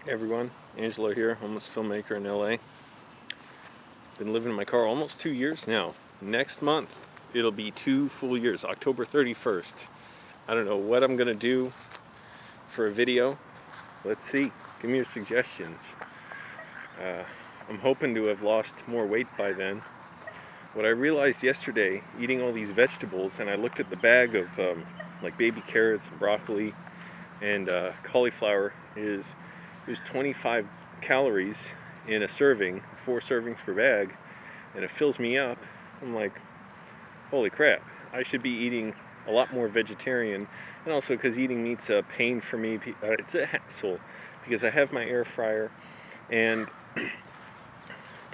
Hey everyone, Angelo here, homeless filmmaker in LA. Been living in my car almost 2 years now. Next month, it'll be 2 full years, October 31st. I don't know what I'm gonna do for a video. Let's see, give me your suggestions. I'm hoping to have lost more weight by then. What I realized yesterday, eating all these vegetables, and I looked at the bag of like baby carrots and broccoli and cauliflower, there's 25 calories in a serving, 4 servings per bag, and it fills me up. I'm like, holy crap, I should be eating a lot more vegetarian. And also because eating meat's a pain for me, it's a hassle because I have my air fryer, and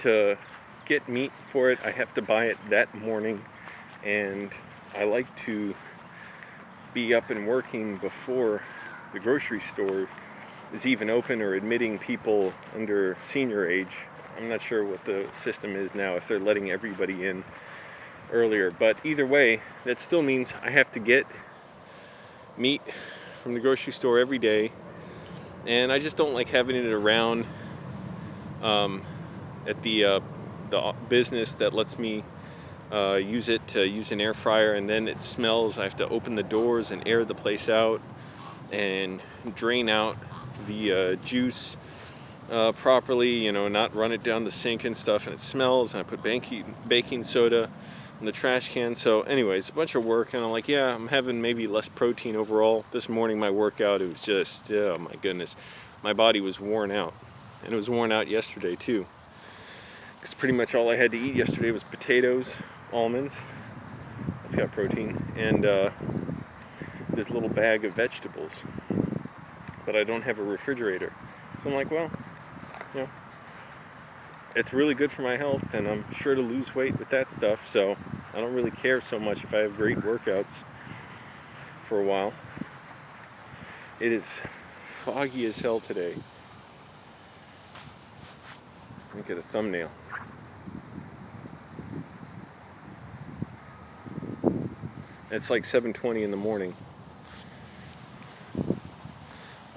to get meat for it I have to buy it that morning, and I like to be up and working before the grocery store is even open or admitting people under senior age. I'm not sure what the system is now, if they're letting everybody in earlier, but either way, that still means I have to get meat from the grocery store every day, and I just don't like having it around at the business that lets me use it to use an air fryer, and then it smells. I have to open the doors and air the place out and drain out the juice properly, not run it down the sink and stuff, and it smells, and I put baking soda in the trash can. So anyways, a bunch of work, and I'm like, yeah, I'm having maybe less protein overall. This morning my workout, it was just, oh my goodness, my body was worn out, and it was worn out yesterday too, because pretty much all I had to eat yesterday was potatoes, almonds, that's got protein, and this little bag of vegetables, but I don't have a refrigerator. So I'm like, well, it's really good for my health, and I'm sure to lose weight with that stuff, so I don't really care so much if I have great workouts for a while. It is foggy as hell today. Let me get a thumbnail. It's like 7:20 in the morning.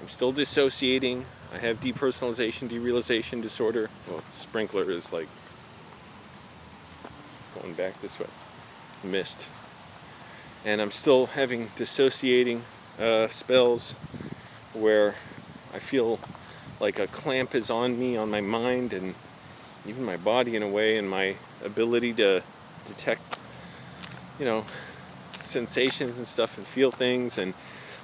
I'm still dissociating. I have depersonalization derealization disorder. Well, sprinkler is like going back this way. Missed. And I'm still having dissociating spells where I feel like a clamp is on me, on my mind, and even my body in a way, and my ability to detect, sensations and stuff and feel things, and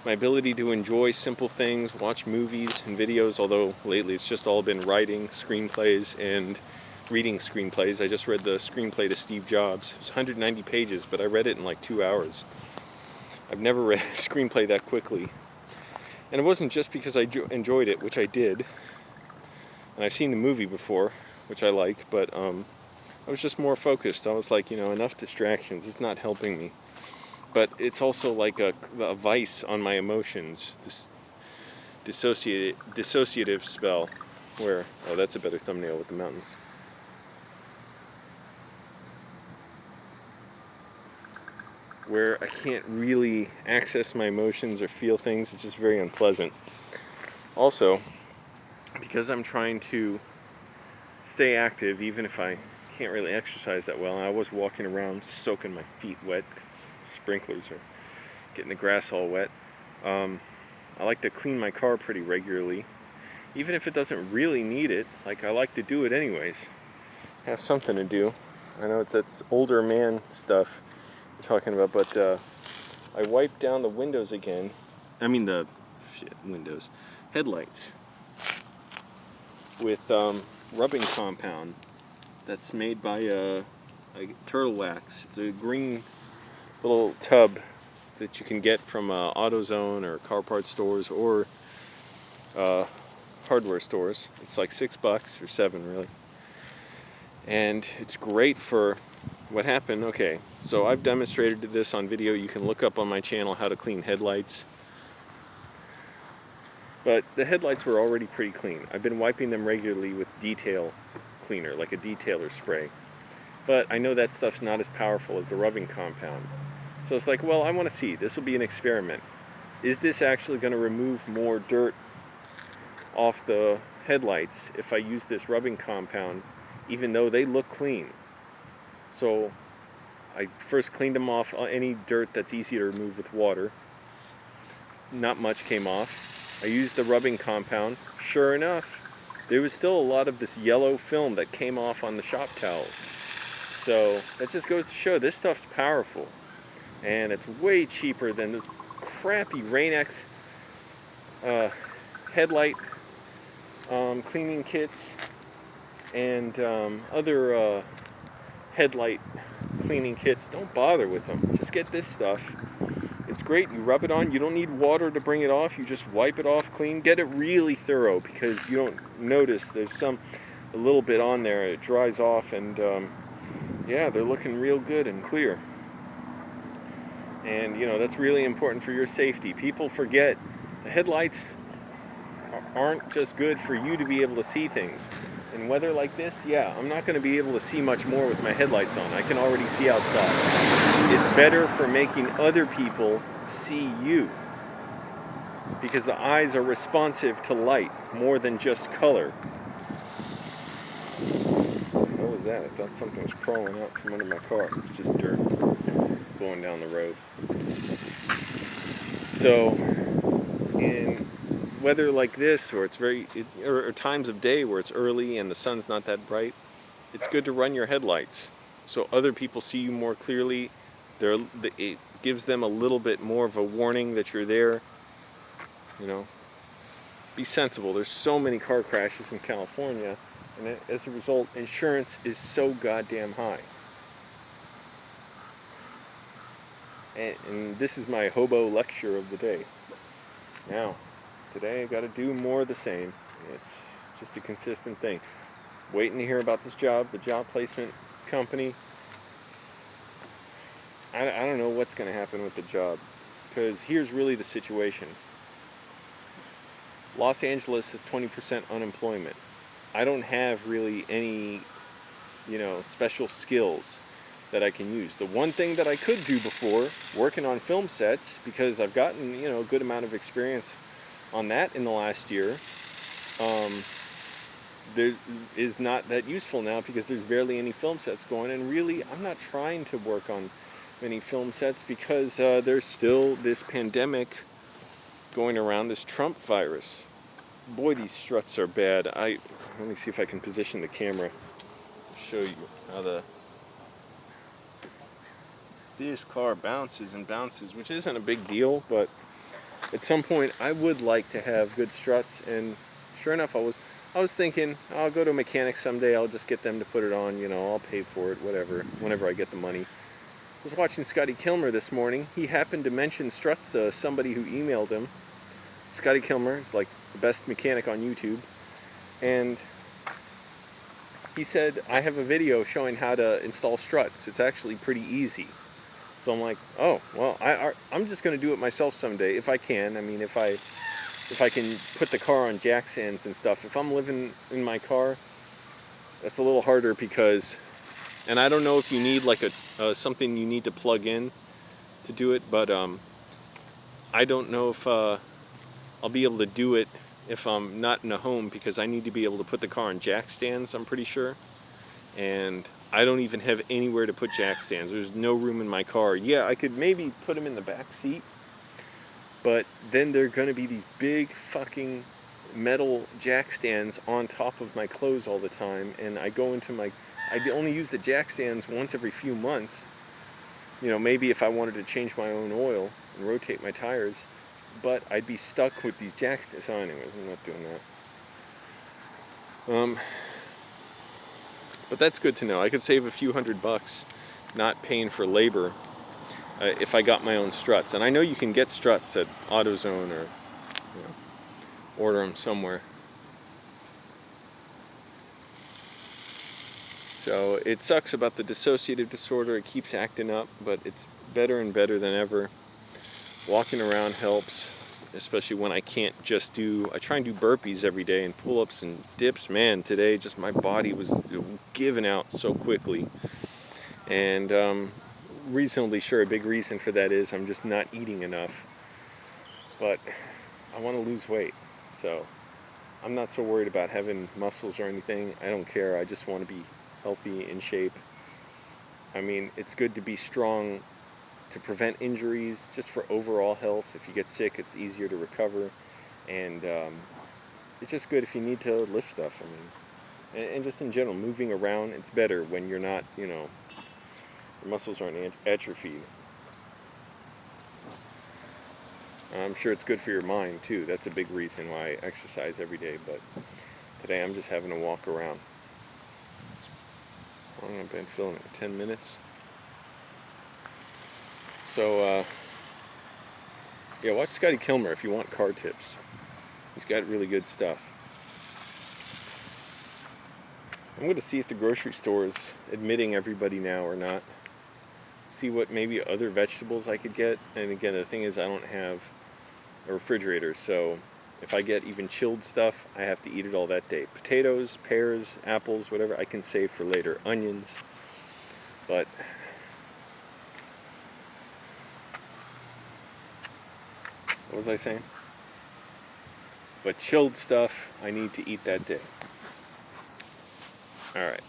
my ability to enjoy simple things, watch movies and videos, although lately it's just all been writing screenplays and reading screenplays. I just read the screenplay to Steve Jobs. It was 190 pages, but I read it in like 2 hours. I've never read a screenplay that quickly. And it wasn't just because I enjoyed it, which I did, and I've seen the movie before, which I like, but I was just more focused. I was like, enough distractions, it's not helping me. But it's also like a vice on my emotions, this dissociative spell, where, oh, that's a better thumbnail with the mountains. Where I can't really access my emotions or feel things. It's just very unpleasant. Also, because I'm trying to stay active, even if I can't really exercise that well, and I was walking around soaking my feet wet, sprinklers are getting the grass all wet. I like to clean my car pretty regularly, even if it doesn't really need it. Like, I like to do it anyways. Have something to do. I know that's older man stuff I'm talking about, but I wiped down the windows again. I mean windows, headlights, with rubbing compound that's made by turtle wax. It's a green little tub that you can get from AutoZone or car parts stores or hardware stores. It's like $6 or $7 really, and it's great for what happened. Okay, so I've demonstrated this on video. You can look up on my channel how to clean headlights, but the headlights were already pretty clean. I've been wiping them regularly with detail cleaner, like a detailer spray, but I know that stuff's not as powerful as the rubbing compound. So it's like, well, I want to see. This will be an experiment. Is this actually going to remove more dirt off the headlights if I use this rubbing compound, even though they look clean. So I first cleaned them off, any dirt that's easy to remove with water. Not much came off. I used the rubbing compound. Sure enough, there was still a lot of this yellow film that came off on the shop towels. So that just goes to show this stuff's powerful. And it's way cheaper than the crappy Rain-X headlight cleaning kits and other headlight cleaning kits. Don't bother with them. Just get this stuff. It's great. You rub it on. You don't need water to bring it off. You just wipe it off clean. Get it really thorough because you don't notice there's a little bit on there. It dries off and yeah, they're looking real good and clear. And you know, that's really important for your safety. People forget the headlights aren't just good for you to be able to see things. In weather like this, yeah, I'm not going to be able to see much more with my headlights on. I can already see outside. It's better for making other people see you, because the eyes are responsive to light more than just color. What was that? I thought something was crawling out from under my car. It's just dirt going down the road. So in weather like this, or or times of day where it's early and the sun's not that bright, it's good to run your headlights so other people see you more clearly. It gives them a little bit more of a warning that you're there. You know, be sensible. There's so many car crashes in California, and as a result, insurance is so goddamn high. And this is my hobo lecture of the day. Now, today I got to do more of the same. It's just a consistent thing. Waiting to hear about this job, the job placement company. I don't know what's going to happen with the job, because here's really the situation. Los Angeles has 20% unemployment. I don't have really any, special skills that I can use. The one thing that I could do before, working on film sets, because I've gotten, a good amount of experience on that in the last year, there is not that useful now because there's barely any film sets going, and really I'm not trying to work on many film sets because there's still this pandemic going around, this Trump virus. Boy, these struts are bad. Let me see if I can position the camera, show you how this car bounces and bounces, which isn't a big deal, but at some point I would like to have good struts. And sure enough, I was thinking I'll go to a mechanic someday. I'll just get them to put it on. I'll pay for it, whatever, whenever I get the money. I was watching Scotty Kilmer this morning. He happened to mention struts to somebody who emailed him. Scotty Kilmer is like the best mechanic on YouTube, and he said, I have a video showing how to install struts. It's actually pretty easy. So I'm like, oh, well, I'm just going to do it myself someday if I can. I mean, if I can put the car on jack stands and stuff. If I'm living in my car, that's a little harder because, and I don't know if you need like something you need to plug in to do it, but I don't know if I'll be able to do it if I'm not in a home, because I need to be able to put the car on jack stands, I'm pretty sure. And I don't even have anywhere to put jack stands. There's no room in my car. Yeah, I could maybe put them in the back seat, but then they're going to be these big fucking metal jack stands on top of my clothes all the time, and I only use the jack stands once every few months. Maybe if I wanted to change my own oil and rotate my tires, but I'd be stuck with these jack stands. So anyways, I'm not doing that. But that's good to know. I could save a few $100 not paying for labor if I got my own struts. And I know you can get struts at AutoZone or order them somewhere. So it sucks about the dissociative disorder. It keeps acting up, but it's better and better than ever. Walking around helps, especially when I can't just I try and do burpees every day and pull-ups and dips. Man, today just my body was giving out so quickly. And reasonably sure a big reason for that is I'm just not eating enough. But I want to lose weight. So I'm not so worried about having muscles or anything. I don't care. I just want to be healthy, in shape. I mean, it's good to be strong to prevent injuries, just for overall health. If you get sick, it's easier to recover. And it's just good if you need to lift stuff. I mean, and just in general, moving around, it's better when you're not, you know, your muscles aren't atrophied. I'm sure it's good for your mind too. That's a big reason why I exercise every day. But today I'm just having to walk around. How long have I been filming? 10 minutes. So yeah, watch Scotty Kilmer if you want car tips. He's got really good stuff. I'm going to see if the grocery store is admitting everybody now or not. See what maybe other vegetables I could get. And again, the thing is, I don't have a refrigerator, so if I get even chilled stuff, I have to eat it all that day. Potatoes, pears, apples, whatever, I can save for later. Onions. But what was I saying? But chilled stuff, I need to eat that day. All right.